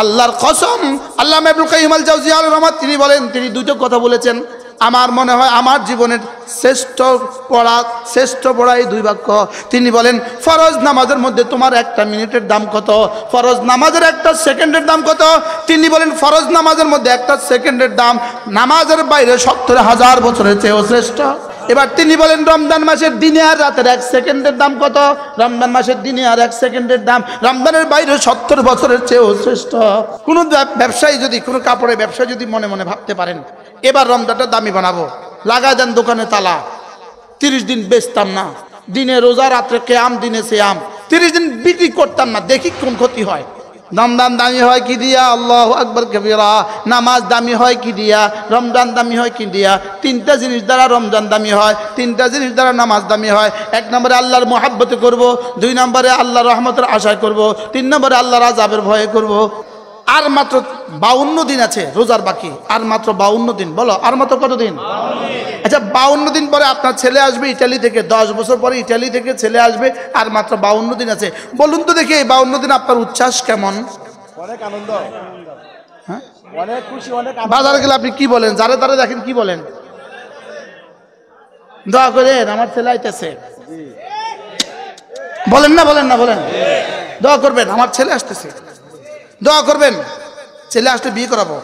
আল্লাহর কসম, আল্লামা ইবনুল কাইয়িম আল জাওজিয়্যিহ আলাইহির রহমাত তিনি বলেন, তিনি দুটো কথা বলেছেন। আমার মনে হয় আমার জীবনের শ্রেষ্ঠ পড়া এই দুই বাক্য। তিনি বলেন, ফরজ নামাজের মধ্যে তোমার একটা মিনিটের দাম কত? ফরজ নামাজের একটা সেকেন্ডের দাম কত? তিনি বলেন, ফরজ নামাজের মধ্যে একটা সেকেন্ডের দাম নামাজের বাইরে 70,000 বছরের চেয়েও শ্রেষ্ঠ। এবার তিনি বলেন, রমজান মাসের দিনে আর রাতের 1 সেকেন্ডের দাম কত? রমজান মাসের দিনে আর 1 সেকেন্ডের দাম রমজানের বাইরে 70 বছরের চেয়েও শ্রেষ্ঠ। কোন ব্যবসায়ী যদি, কোনো কাপড়ের ব্যবসায়ী যদি মনে মনে ভাবতে পারেন এবার রমজানটা দামি বানাবো, লাগাই দেন দোকানে তালা, 30 দিন বেচতাম না, দিনে রোজা রাত্রে কেয়াম দিনে সিয়াম, 30 দিন বিক্রি করতাম না, দেখি কোন ক্ষতি হয়। রমজান দামি হয় কি দিয়া? আল্লাহু আকবার কবীরা। নামাজ দামি হয় কি দিয়া? রমজান দামি হয় কি দিয়া? 3টা জিনিস দ্বারা রমজান দামি হয়, 3টা জিনিস দ্বারা নামাজ দামি হয়। 1 নম্বরে আল্লাহর মুহাব্বতে করব, 2 নম্বরে আল্লাহর রহমতের আশায় করব, 3 নম্বরে আল্লাহর আযাবের ভয়ে করব। আর মাত্র 52 দিন আছে রোজার বাকি, আর মাত্র 52 দিন। বলো আর মাত্র কত দিন? আচ্ছা 52 দিন পরে আপনার ছেলে আসবে ইটালি থেকে, 10 বছর পরে ইটালি থেকে ছেলে আসবে, আর মাত্র 52 দিন আছে। বলুন তো দেখি এই 52 দিন আপনার উচ্ছ্বাস কেমন? অনেক আনন্দ, হ্যাঁ অনেক খুশি, অনেক বাজারে গেলে আপনি কি বলেন? যারে তারে দেখেন কি বলেন? দোয়া করেন আমার ছেলে আইতেছে, বলেন না? বলেন না? বলেন দোয়া করবেন আমার ছেলে আসতেছে, দোয়া করবেন ছেলে আসলে বিয়ে করাবো।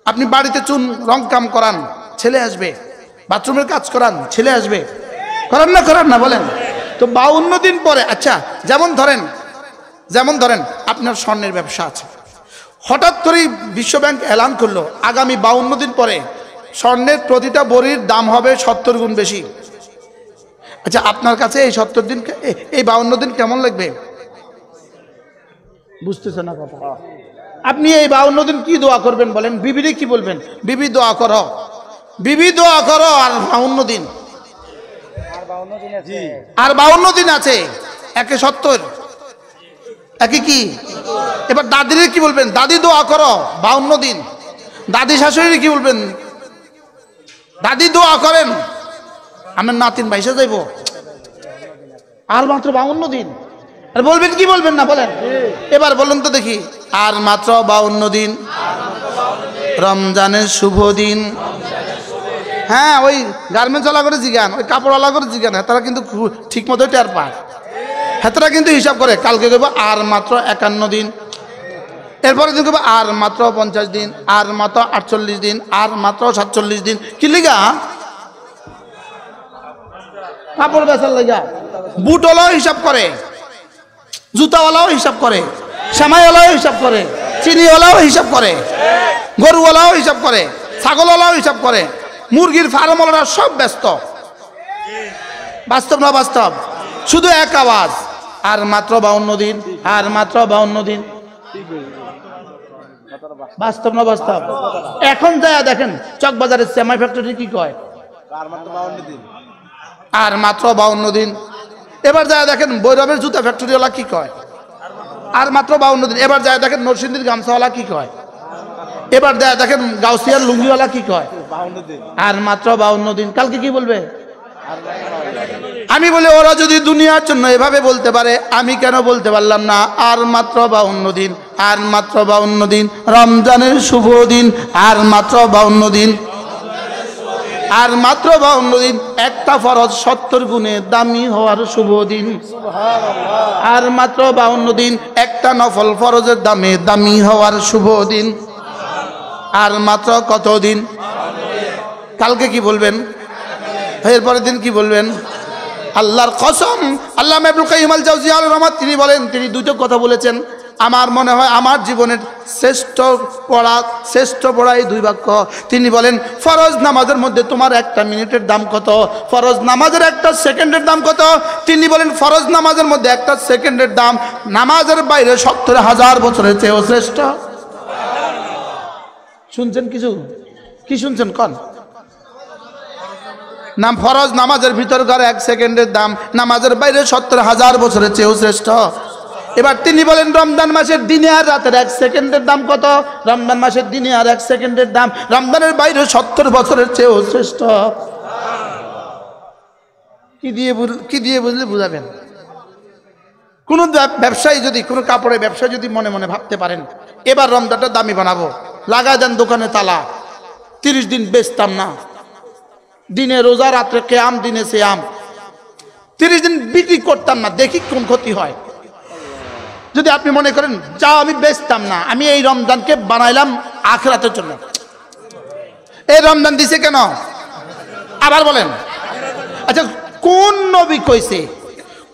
আপনি বাড়িতে চুন রং কাম করান, ছেলে আসবে। বাথরুমের কাজ করান, ছেলে আসবে। করান না? করান না? বলেন তো 52 দিন পরে। আচ্ছা যেমন ধরেন আপনার স্বর্ণের ব্যবসা আছে, হঠাৎ করেই বিশ্বব্যাংক এলান করলো আগামী 52 দিন পরে স্বর্ণের প্রতিটা বড়ির দাম হবে 70 গুণ বেশি। আচ্ছা আপনার কাছে এই 70 দিন, এই 52 দিন কেমন লাগবে? বুঝতেছেন না কথা? আপনি এই 52 দিন কি দোয়া করবেন বলেন? বিবিরে কি বলবেন? বিবি দোয়া করো, বিবি দোয়া করো। আর 52 দিন, আর 52 দিন আছে, একে 70, একে কি? এবার দাদিরে কি বলবেন? দাদি দোয়া করো 52 দিন। দাদি শাশুড়ি কি বলবেন? দাদি দোয়া করেন আমার নাতিন ভাইসা যাইব। আর মাত্র 52 দিন। আর বলবেন কি বলবেন না? বলেন এবার বলুন তো দেখি। আর মাত্র 52 দিন রমজানের শুভ দিন। হ্যাঁ ওই গার্মেন্টস ওয়ালা করে জিগান, ওই কাপড়ওয়ালা করে জিগান, তারা কিন্তু ঠিক মতো টের পায়। হেতারা কিন্তু হিসাব করে, কালকে দেবো আর মাত্র 51 দিন, এরপরে দিন দেবো আর মাত্র 50 দিন, আর মাত্র 48 দিন, আর মাত্র 47 দিন। কি লিগা? কাপড় বেচার লিগা। বুটওয়ালাও হিসাব করে, জুতাওয়ালাও হিসাব করে, সামাইওয়ালাও হিসাব করে, চিনিওয়ালাও হিসাব করে, গরুওয়ালাও হিসাব করে, ছাগলওয়ালাও হিসাব করে, মুরগির ফার্মওয়ালারা সব ব্যস্ত। বাস্তব না বাস্তব? শুধু এক আওয়াজ, আর মাত্র 52 দিন, আর মাত্র 52 দিন। বাস্তব না বাস্তব? এখন যায় দেখেন চকবাজারের সেমাই ফ্যাক্টরি কি কয়? আর মাত্র 52 দিন, আর মাত্র 52 দিন। এবার যায় দেখেন বৈরবের জুতা ফ্যাক্টরিওয়ালা কি কয়? আর মাত্র 52 দিন। এবার যায় দেখেন নরসিংদীর গামছাওয়ালা কি কয়? এবার যায় দেখেন গাউসিয়ার লুঙ্গিওয়ালা কি কয়? 52 দিন, আর মাত্র 52 দিন। কালকে কি বলবে? আমি বলি ওরা যদি দুনিয়ার জন্য এভাবে বলতে পারে, আমি কেন বলতে পারলাম না? আর মাত্র 52 দিন, আর মাত্র 52 দিন রমজানের শুভ দিন, আর মাত্র 52 দিন, আর মাত্র 52 দিন একটা ফরজ 70 গুণে দামি হওয়ার শুভ দিন, আর মাত্র 52 দিন একটা নফল ফরজের দামে দামি হওয়ার শুভ দিন, আর মাত্র কত দিন? কালকে কি বলবেন? এরপরের দিন কি বলবেন? আল্লাহর কসম, আল্লামা ইবনুল কাইয়িম আল জাওজিয়্যিহ আলাইহির রহমাত তিনি বলেন, তিনি দুটো কথা বলেছেন। আমার মনে হয় আমার জীবনের শ্রেষ্ঠ পড়া এই দুই বাক্য। তিনি বলেন, ফরজ নামাজের মধ্যে তোমার একটা মিনিটের দাম কত? ফরজ নামাজের একটা সেকেন্ডের দাম কত? তিনি বলেন, ফরজ নামাজের মধ্যে একটা সেকেন্ডের দাম নামাজের বাইরে 70,000 বছরের চেয়েও শ্রেষ্ঠ। শুনছেন কিছু? কি শুনছেন? কন নাম ফরজ নামাজের ভিতরকার 1 সেকেন্ডের দাম নামাজের বাইরে 70,000 বছরের চেয়েও শ্রেষ্ঠ। এবার তিনি বলেন, রমজান মাসের দিনে আর রাতের 1 সেকেন্ডের দাম কত? রমজান মাসের দিনে আর 1 সেকেন্ডের দাম রমজানের বাইরে 70 বছরের চেয়েও শ্রেষ্ঠ। কি দিয়ে বুঝলে বুঝাবেন? কোনো ব্যবসায়ী যদি কোনো কাপড়ের ব্যবসা যদি মনে মনে ভাবতে পারেন এবার রমজানটা দামি বানাবো, লাগায় দেন দোকানে তালা, 30 দিন বেচতাম না, দিনে রোজা রাত্রে কেয়াম দিনে সিয়াম, 30 দিন বিক্রি করতাম না, দেখি কোন ক্ষতি হয়। যদি আপনি মনে করেন যাও আমি বেচতাম না, আমি এই রমজানকে বানাইলাম আখিরাতের জন্য। এই রমজান দিছে কেন আবার বলেন? আচ্ছা কোন নবী কইছে,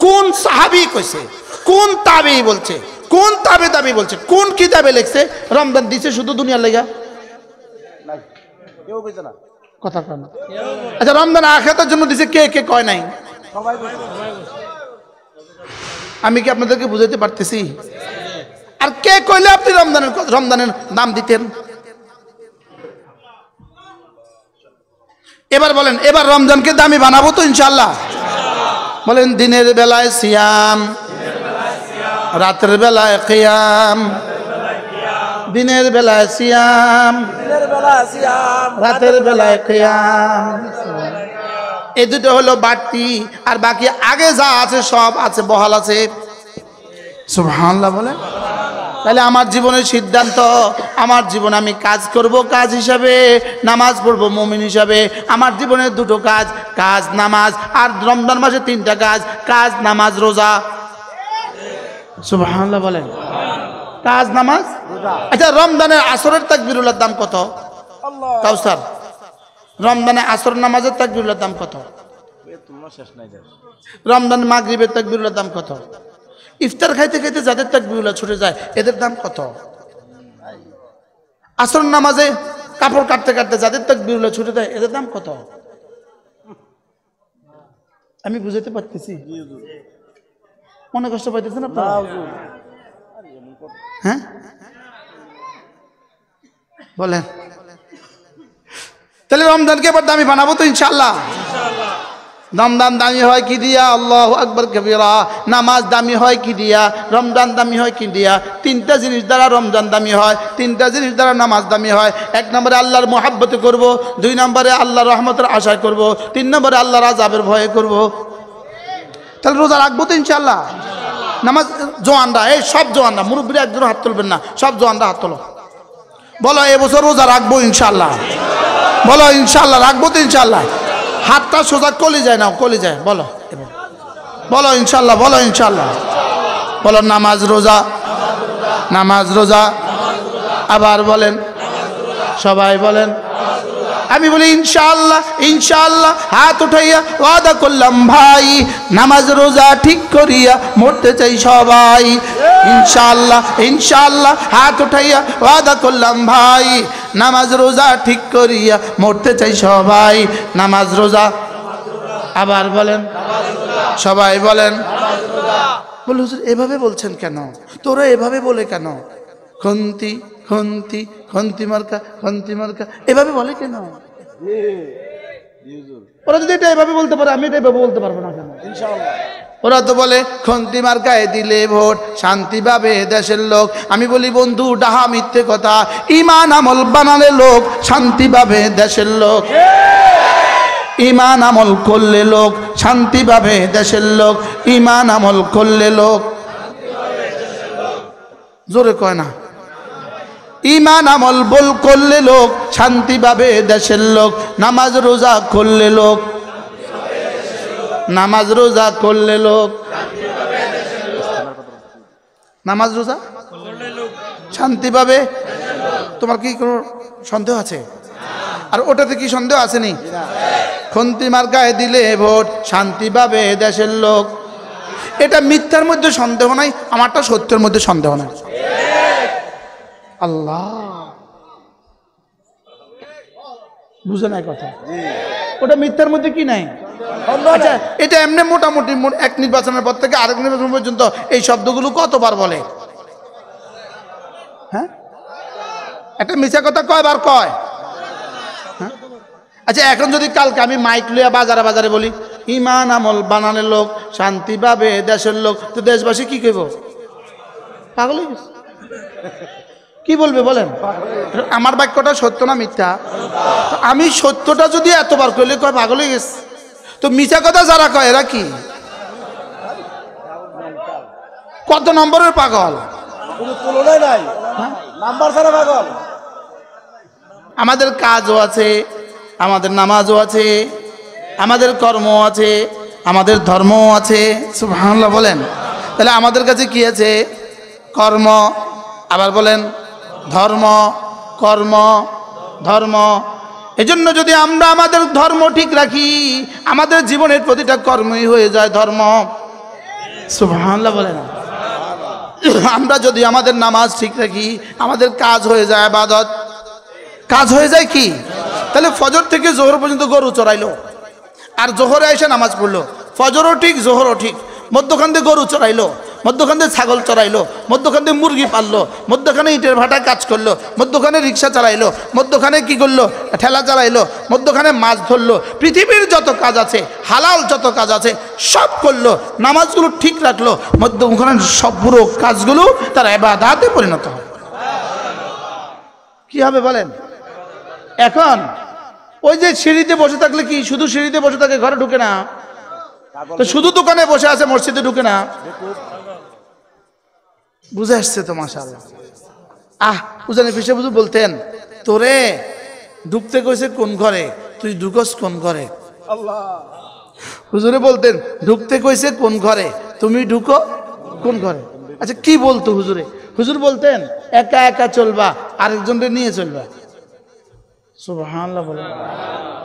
কোন সাহাবী কইছে, কোন তাবেঈ বলছে, কোন তাবেঈ বলছে, কোন কিতাবে লিখছে রমজান দিছে শুধু দুনিয়ার লাগা? নাই, কেউ কইছে না। কথা কয় না। আচ্ছা রমজান আখিরাতের জন্য দিছে, কে কে কয় নাই? সবাই কইছে। আমি কি আপনাদেরকে বুঝাইতে পারতেছি? আর কে কইলে আপনি রমজানের নাম দিতেন? এবার বলেন, এবার রমজানকে দামি বানাবো তো ইনশাআল্লাহ? বলেন দিনের বেলায় সিয়াম, রাতের বেলায় কিয়াম, দিনের বেলায় সিয়াম, দিনের বেলা সিয়াম, রাতের বেলায় কিয়াম। এই দুটো হলো বাড়তি, আর বাকি আগে যা আছে সব আছে, বহাল আছে। সুবহানাল্লাহ বলে। তাহলে আমার জীবনের সিদ্ধান্ত, আমার জীবনে আমি কাজ করব কাজ হিসাবে, নামাজ পড়ব মুমিন হিসাবে। আমার জীবনের দুটো কাজ, কাজ নামাজ, আর রমজান মাসে 3টা কাজ, কাজ নামাজ রোজা। সুবহানাল্লাহ বলেন। কাজ নামাজ রোজা। আচ্ছা রমজানের আসরের তাকবীরুল্লাহর দাম কত? আল্লাহ কাউসার, রমজানে আসর নামাজের তাকবীরুল্লাহর দাম কত? তোমরা শেষ নাই যাবে। রমজান মাগরিবের তাকবীরুল্লাহর দাম কত? ইফতার খাইতে খাইতে যাদের তাকবীরুল্লাহ ছুটে যায় এদের দাম কত? আসর নামাজে কাপড় কাটতে কাটতে যাদের তাকবীরুল্লাহ ছুটে যায় এদের দাম কত? আমি বুঝাতে পারতেছি? মনে কষ্ট পাইতেছেন আপনারা? হ্যাঁ বলেন। তাহলে রমজানকে এবার দামি বানাবো তো ইনশাআল্লাহ? রমজান দামি হয় কি দিয়া? আল্লাহু আকবার কবিরা। নামাজ দামি হয় কি দিয়া? রমজান দামি হয় কি দিয়া? 3টা জিনিস দ্বারা রমজান দামি হয়, 3টা জিনিস দ্বারা নামাজ দামি হয়। 1 নম্বরে আল্লাহর মুহাব্বতে করব, 2 নম্বরে আল্লাহর রহমতের আশায় করব, 3 নম্বরে আল্লাহর আযাবের ভয়ে করব। তাহলে রোজা রাখবো তো ইনশাআল্লাহ? নামাজ জওয়ানরা, এই সব জওয়ানরা, মুরব্বীরা একজন হাত তুলবেন না, সব জওয়ানরা হাত তোলো। বলো এবছর রোজা রাখবো ইনশাআল্লাহ? বলো ইনশাআল্লাহ রাখবো তো ইনশাআল্লাহ? হাতটা সোজা কলি যায় না, কলি যায়। বলো বলো ইনশাআল্লাহ, বলো ইনশাআল্লাহ। বলো নামাজ রোজা, নামাজ রোজা। আবার বলেন, সবাই বলেন। আমি বলি ইনশাআল্লাহ, ইনশাআল্লাহ। হাত উঠাইয়া ওয়াদা করলাম ভাই, নামাজ রোজা ঠিক করিয়া মরতে চাই সবাই। ইনশাআল্লাহ, ইনশাআল্লাহ। হাত উঠাইয়া ওয়াদা করলাম ভাই, নামাজ রোজা ঠিক করিয়া মরতে চাই সবাই। নামাজ রোজা। আবার বলেন, সবাই বলেন। বলে হুজুর এভাবে বলছেন কেন? তোরা এভাবে বলে কেন? খন্তি খন্তি খন্তি মার্কা, খন্তি মার্কা এভাবে বলে কেন? ওরা যদি এটা এভাবে বলতে পারে, আমি এটা এভাবে বলতে পারবো না কেন? ইনশাআল্লাহ। ওরা তো বলে খন্তি মার্কায় দিলে ভোট শান্তি পাবে দেশের লোক। আমি বলি বন্ধু ডাহা মিথ্যে কথা। ইমান আমল বানালে লোক শান্তি পাবে দেশের লোক। ইমান আমল করলে লোক শান্তি পাবে দেশের লোক। ইমান আমল করলে লোক, জোরে কয় না। ইমান আমল বল করলে লোক শান্তি পাবে দেশের লোক। নামাজ রোজা করলে লোক, নামাজ রোজা করলে লোক, নামাজ রোজা শান্তি পাবে। তোমার কি কোনো সন্দেহ আছে? আর ওটাতে কি সন্দেহ আসেনি? খন্তি মার্কায় দিলে ভোট শান্তি পাবে দেশের লোক। এটা মিথ্যার মধ্যে সন্দেহ নাই, আমারটা সত্যের মধ্যে সন্দেহ নাই। আল্লাহ বুঝে নাই কথা? ওটা মিথ্যার মধ্যে কি নাই? আচ্ছা এটা এমনি মোটামুটি এক নির্বাচনের পর থেকে আরেক নির্বাচন পর্যন্ত এই শব্দগুলো কতবার বলে? হ্যাঁ একটা মিথ্যা কথা কয়বার কয়? হ্যাঁ আচ্ছা এখন যদি কালকে আমি মাইক লইয়া বাজারে বাজারে বলি ইমান আমল বানালে লোক শান্তি পাবে দেশের লোক, তো দেশবাসী কি কইব? পাগল হয়ে গেছে। কি বলবে বলেন? আমার বাক্যটা সত্য না মিথ্যা? আমি সত্যটা যদি এতবার কইলে কয় পাগল হয়ে গেছে। তো মিথ্যা কথা যারা কয় এরা কি? কত নম্বরের পাগল? কোনো তুলনাই নাই, নাম্বার ছাড়া পাগল। আমাদের কাজও আছে, আমাদের নামাজও আছে, আমাদের কর্ম আছে, আমাদের ধর্মও আছে। সুবহানাল্লাহ বলেন। তাহলে আমাদের কাছে কি আছে? কর্ম, আবার বলেন ধর্ম, কর্ম, ধর্ম। এজন্য যদি আমরা আমাদের ধর্ম ঠিক রাখি, আমাদের জীবনের প্রতিটা কর্মই হয়ে যায় ধর্ম। সুবহানাল্লাহ বলেন। আমরা যদি আমাদের নামাজ ঠিক রাখি, আমাদের কাজ হয়ে যায় ইবাদত। কাজ হয়ে যায় কি? তাহলে ফজর থেকে জোহর পর্যন্ত গরু চড়াইলো, আর জোহরে এসে নামাজ পড়লো, ফজরও ঠিক জোহরও ঠিক, মধ্যখান দিয়ে গরু চড়াইলো, মধ্যখান দিয়ে ছাগল চড়াইলো, মধ্যখান দিয়ে মুরগি পাললো, মধ্যখানে ইটের ভাটায় কাজ করলো, মধ্যখানে রিক্সা চালাইলো, মধ্যখানে কি করলো? ঠেলা চালাইলো, মধ্যখানে মাছ ধরলো। পৃথিবীর যত কাজ আছে, হালাল যত কাজ আছে সব করলো, নামাজগুলো ঠিক রাখলো, মধ্যখানে সব পুরো কাজগুলো তার ইবাদতে পরিণত হয়। কি হবে বলেন? এখন ওই যে সিঁড়িতে বসে থাকলে কি শুধু সিঁড়িতে বসে থাকে, ঘরে ঢুকে না? তো শুধু দোকানে বসে আছে, মসজিদে ঢুকে না? বুঝে আসছে তো মাশাআল্লাহ। উজানি পিসে বুঝু বলতেন, তোরে ঢুকতে কইছে কোন ঘরে, তুই ঢুকস কোন ঘরে? আল্লাহ। হুজুরে বলতেন, ঢুকতে কইছে কোন ঘরে, তুমি ঢুকো কোন ঘরে? আচ্ছা কি বলতো হুজুরে? হুজুর বলতেন, একা একা চলবা, আরেকজনকে নিয়ে চলবা। সুবহানাল্লাহ বলেন।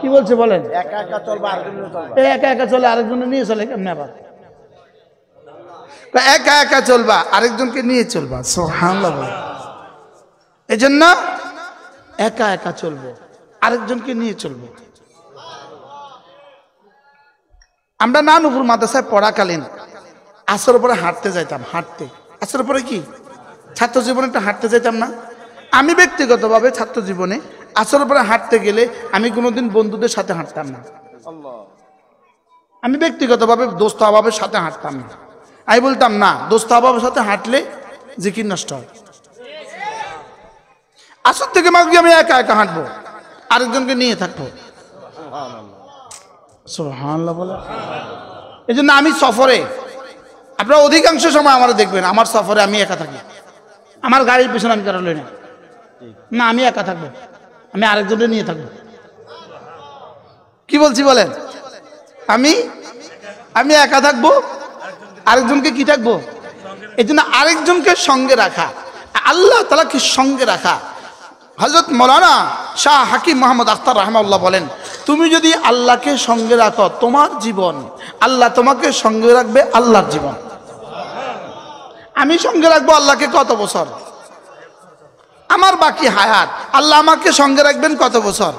কি বলছে বলেন? একা একা চলবা, আরেকজনের চলবা। একা একা চলে, আরেকজনকে নিয়ে চলে কেমনে? আবার একা একা চলবা, আরেকজনকে নিয়ে চলবা। সুবহানাল্লাহ বলেন। এজন্য একা একা চলবো, আরেকজনকে নিয়ে চলবো। আমরা নানুপুর মাদ্রাসায় পড়াকালীন আসর পরে হাঁটতে যাইতাম, হাঁটতে। আসর পরে কি ছাত্র জীবনে একটা হাঁটতে যাইতাম না? আমি ব্যক্তিগতভাবে ছাত্র জীবনে আসর পরে হাঁটতে গেলে আমি কোনোদিন বন্ধুদের সাথে হাঁটতাম না। আল্লাহ। আমি ব্যক্তিগতভাবে দোস্ত আহবাবের সাথে হাঁটতাম না। আমি বলতাম না, দোস্ত আহবাবের সাথে হাঁটলে জিকির নষ্ট হয়। আসর থেকে মাগরিব আমি একা একা হাঁটবো, আরেকজনকে নিয়ে থাকবো। সুবহানাল্লাহ বলে। এই জন্য আমি সফরে, আপনারা অধিকাংশ সময় আমার দেখবেন আমার সফরে আমি একা থাকি। আমার গাড়ির পিছনে আমি কারো লই না, না আমি একা থাকবো, আমি আরেকজনকে নিয়ে থাকবো। কি বলছি বলেন? আমি একা থাকবো, আরেকজনকে কি থাকবো? এই জন্য আরেকজনকে সঙ্গে রাখা, আল্লাহ তাআলাকে সঙ্গে রাখা। হযরত মাওলানা শাহ হাকিম মোহাম্মদ আখতার রাহমাহুল্লাহ বলেন, তুমি যদি আল্লাহকে সঙ্গে রাখো তোমার জীবন, আল্লাহ তোমাকে সঙ্গে রাখবে আল্লাহর জীবন। আমি সঙ্গে রাখবো আল্লাহকে কত বছর? আমার বাকি হায়াত। আল্লাহ আমাকে সঙ্গে রাখবেন কত বছর?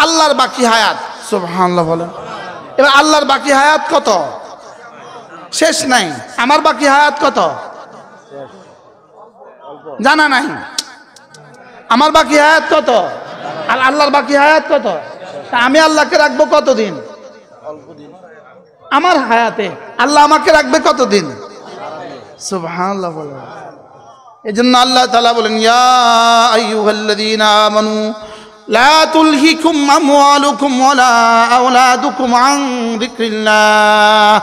আল্লাহর বাকি হায়াত। সুবহানাল্লাহ বলেন। এবার আল্লাহর বাকি হায়াত কত? শেষ নাই। আমার বাকি হায়াত কত? জানা নাই। আমার বাকি হায়াত কত আর আল্লাহর বাকি হায়াত কত? তা আমি আল্লাহকে রাখবো কতদিন? আমার হায়াতে আল্লাহ আমাকে রাখবে কতদিন? সুবহানাল্লাহ বলেন। এজন্য আল্লাহ তাআলা বলেন, ইয়া আইয়ুহাল্লাযীনা আমানু লা তুলহিকুম আমওয়ালুকুম ওয়ালা আওলাদুকুম আন যিকরিল্লাহ।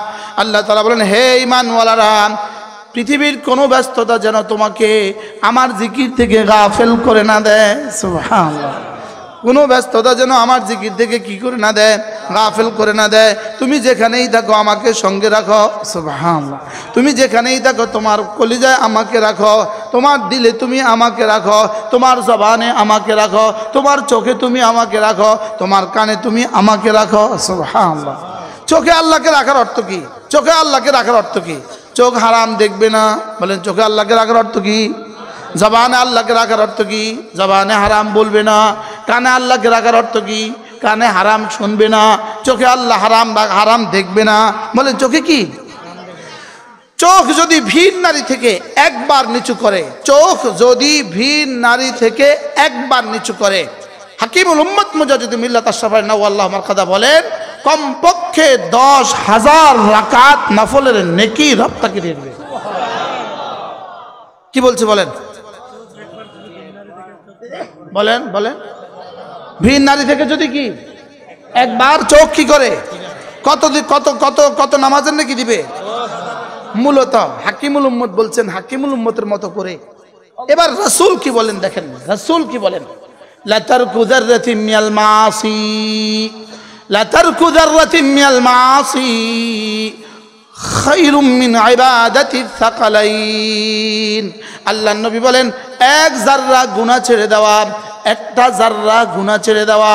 আল্লাহ তাআলা বলেন, হে ঈমানওয়ালারা, পৃথিবীর কোনো ব্যস্ততা যেন তোমাকে আমার জিকির থেকে গাফেল করে না দেয়। সুবহানাল্লাহ। কোনো ব্যস্ততা যেন আমার জিকির থেকে কি করে না দেয়? গাফেল করে না দেয়। তুমি যেখানেই থাকো আমাকে সঙ্গে রাখো। সুবহানাল্লাহ। তুমি যেখানেই থাকো তোমার কলিজায় আমাকে রাখো, তোমার দিলে তুমি আমাকে রাখো, তোমার জবানে আমাকে রাখো, তোমার চোখে তুমি আমাকে রাখো, তোমার কানে তুমি আমাকে রাখো। সুবহানাল্লাহ। চোখে আল্লাহকে রাখার অর্থ কি? চোখে আল্লাহকে রাখার অর্থ কি? চোখ হারাম দেখবে না। বলেন চোখে আল্লাহকে রাখার অর্থ কি? জবানে আল্লাহকে রাখার অর্থ কি? জবানে হারাম বলবে না। কানে আল্লাহকে রাখার অর্থ কি? কানে হারাম শুনবে না। চোখে আল্লাহ হারাম দেখবে না। বলেন চোখে কি? চোখ যদি ভিন নারী থেকে একবার নিচু করে, চোখ যদি ভিন নারী থেকে একবার নিচু করে, হাকিমুল উম্মত মুজাদ্দিদ মিল্লাত আশরাফাই নাওয়াল্লাহ মারকাদা বলেন, কমপক্ষে 10,000 রাকাত নফলের নেকি রব তাকে দিয়ে দেবে। কি বলছে বলেন? বলেন বলেন। ভিন নারী থেকে যদি কি একবার চোখ কি করে, কত কত কত কত নামাজের নাকি দিবে? মূলত হাকিমুল উম্মত বলছেন হাকিমুল উম্মতের মতো করে। এবার রাসূল কি বলেন দেখেন, রাসূল কি বলেন, লা তারকু যাররাতিন মিনাল মাসি, লা তারকু যাররাতিন মিনাল মাসি খায়রুম মিন ইবাদাতিস সাকালাইন। আল্লাহর নবী বলেন এক জাররা গুনাহ ছেড়ে দেওয়া, একটা জাররা গুনাহ ছেড়ে দেওয়া,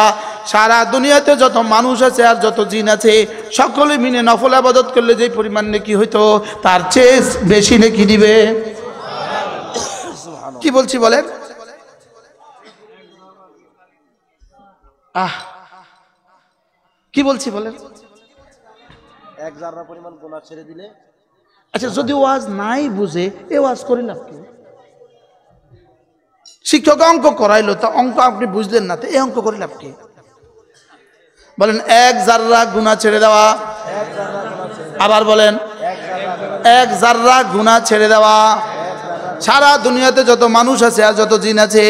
সারা দুনিয়াতে যত মানুষ আছে আর যত জিন আছে সকলে মিলে নফল ইবাদত করলে যে পরিমাণ নেকি হইতো তার চেয়ে বেশি নেকি দিবে। কি বলছি বলেন? কি বলছি বলেন? এক জাররা পরিমাণ গুনাহ ছেড়ে দিলে। আচ্ছা যদি ওয়াজ নাই বুঝে এ ওয়াজ করি লাভ কি? শিক্ষক অঙ্ক করাইলো, তা অঙ্ক আপনি বুঝলেন না, তো এই অঙ্ক করে লাভ কি? বলেন এক জাররা গুনাহ ছেড়ে দেওয়া, আবার বলেন এক জাররা গুনাহ ছেড়ে দেওয়া। সারা দুনিয়াতে যত মানুষ আছে আর যত জিন আছে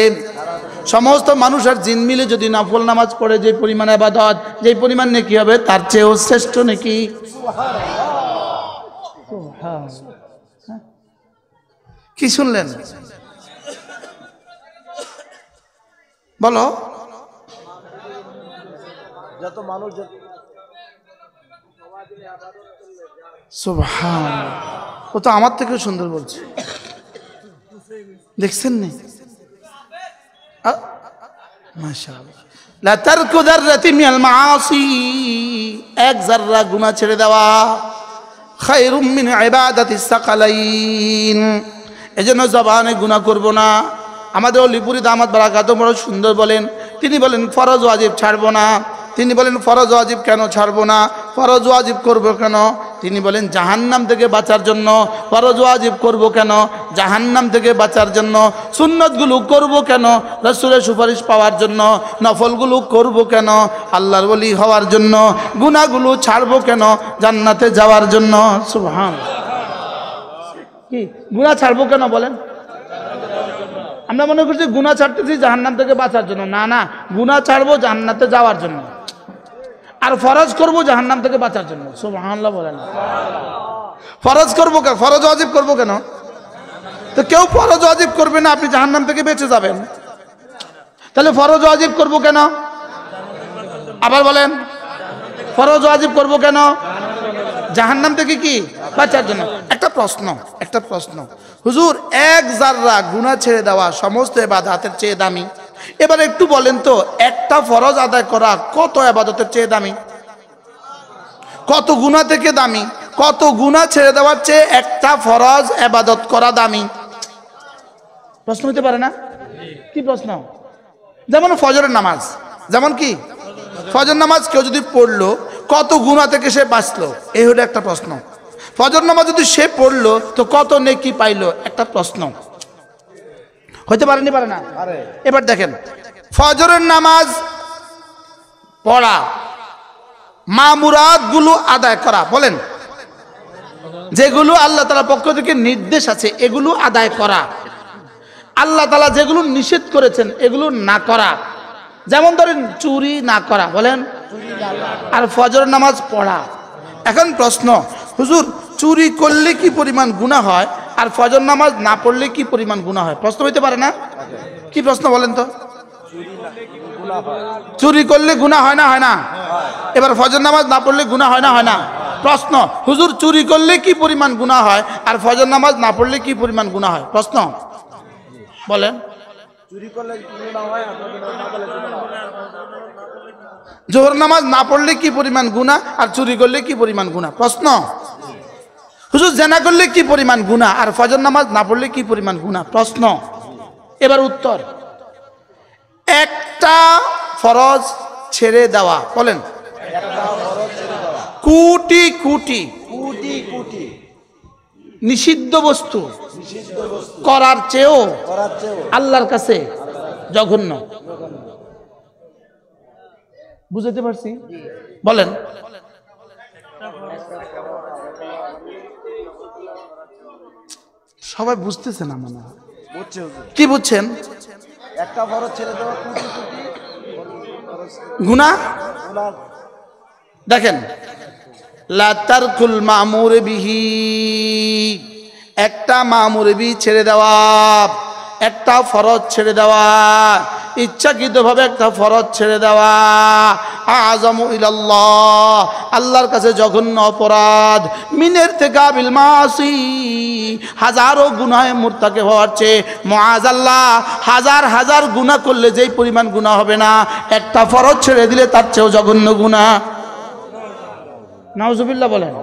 সমস্ত মানুষ আর জিন মিলে যদি নফল নামাজ পড়ে যে পরিমাণ ইবাদত, যে পরিমাণ নেকি হবে তার চেয়েও শ্রেষ্ঠ নেকি। কি শুনলেন বলো? যত মানুষ সুবহানাল্লাহ, ও তো আমার থেকেও সুন্দর বলছে, দেখছেন নি? মাশাআল্লাহ। লা তারকু যাররাতিন মিনাল মাআসি, এক জাররা গুনাহ ছেড়ে দেওয়া, খায়রুম মিন ইবাদাতিস সাকালাইন। এজন্য জবানে গুনাহ করব না। আমাদের অলিপুরি দামাত বারাকাতুহু বড় সুন্দর বলেন, তিনি বলেন ফরজ ওয়াজিব ছাড়বো না। তিনি বলেন ফরজ ওয়াজিব কেন ছাড়বো না, ফরজ ওয়াজিব করব কেন? তিনি বলেন জাহান্নাম থেকে বাঁচার জন্য। ফরজ ওয়াজিব করব কেন? জাহান্নাম থেকে বাঁচার জন্য। সুন্নতগুলো করব কেন? রাসূলের সুপারিশ পাওয়ার জন্য। নফলগুলো করব কেন? আল্লাহর ওলি হওয়ার জন্য। গুনাহগুলো ছাড়বো কেন? জান্নাতে যাওয়ার জন্য। সুবহানাল্লাহ। কি গুনাহ ছাড়বো কেন বলেন? আমরা মনে করছি গুনাহ ছাড়তেছি জাহান্নাম থেকে বাঁচার জন্য। না না, গুনাহ ছাড়বো জান্নাতে যাওয়ার জন্য, আর ফরজ করব জাহান্নাম থেকে বাঁচার জন্য। সুবহানাল্লাহ বলেন। ফরজ করব কেন? ফরজ ওয়াজিব করব কেন? তো কেউ ফরজ ওয়াজিব করবে না, আপনি জাহান্নাম থেকে বেঁচে যাবেন। তাহলে ফরজ ওয়াজিব করব কেন? আবার বলেন, ফরজ ওয়াজিব করব কেন? জাহান্নাম থেকে কি বাঁচার জন্য। একটা প্রশ্ন হুজুর, এক জাররা গুনাহ ছেড়ে দেওয়া সমস্ত ইবাদতের চেয়ে দামি। এবার একটু বলেন তো, একটা ফরজ আদায় করা কত ইবাদতের চেয়ে দামি? কত গুনাহ থেকে দামি? কত গুনাহ ছেড়ে দেওয়ার চেয়ে একটা ফরজ ইবাদত করা দামি? প্রশ্ন হতে পারে না? কি প্রশ্ন? যেমন ফজরের নামাজ, যেমন কি ফজর নামাজ কেউ যদি পড়লো কত গুনাহ থেকে সে বাঁচলো, এই হলো একটা প্রশ্ন। ফজর নামাজ যদি সে পড়লো তো কত নেকি পাইলো, একটা প্রশ্ন। হইতে পারেনি? পারে না? এবার দেখেন, ফজরের নামাজ পড়া, মামুরাত গুলো আদায় করা, বলেন যেগুলো আল্লাহ তাআলার পক্ষ থেকে নির্দেশ আছে এগুলো আদায় করা, আল্লাহ তাআলা যেগুলো নিষেধ করেছেন এগুলো না করা। যেমন ধরেন চুরি না করা, বলেন, আর ফজর নামাজ পড়া। এখন প্রশ্ন, হুজুর চুরি করলে কি পরিমাণ গুনাহ হয় আর ফজর নামাজ না পড়লে কি পরিমাণ গুনাহ হয়? প্রশ্ন হইতে পারে না? কি প্রশ্ন বলেন তো? চুরি করলে গুনাহ হয় না? হয় না? এবার ফজর নামাজ না পড়লে গুনাহ হয় না? হয় না? প্রশ্ন, হুজুর চুরি করলে কি পরিমাণ গুনাহ হয় আর ফজর নামাজ না পড়লে কি পরিমাণ গুনাহ হয়? প্রশ্ন বলেন। চুরি করলে গুনাহ হয়, জোহর নামাজ না পড়লে কি পরিমাণ গুনাহ আর চুরি করলে কি পরিমাণ গুনাহ? প্রশ্ন। হুজুর জেনা করলে কি পরিমাণ গুনাহ আর ফজর নামাজ না পড়লে কি পরিমাণ গুনাহ? প্রশ্ন। এবার উত্তর, একটা ফরজ ছেড়ে দেওয়া, বলেন, কোটি কোটি নিষিদ্ধ বস্তু করার চেয়েও আল্লাহর কাছে জঘন্য। বুঝতে পারছি? বলেন। সবাই বুঝতেছে না মনে হয়। কি বুঝছেন? একটা ফরজ ছেড়ে দেওয়া গুনাহ। দেখেন লা তারকুল মামুর বিহি, একটা মামুর বিহি ছেড়ে দেওয়া, একটা ফরজ ছেড়ে দেওয়া, ইচ্ছাকৃতভাবে একটা ফরজ ছেড়ে দেওয়া, আযামু ইলাল্লাহ, আল্লাহর কাছে জঘন্য অপরাধ, মিনের থেকে বিল মাসি, হাজারো গুনাহে মুরতাকিব হওয়ার চেয়ে মুআযাল্লাহ হাজার হাজার গুনাহ করলে যেই পরিমাণ গুনাহ হবে না, একটা ফরজ ছেড়ে দিলে তার চেয়েও জঘন্য গুনাহ। নাউজুবিল্লাহ বলেন।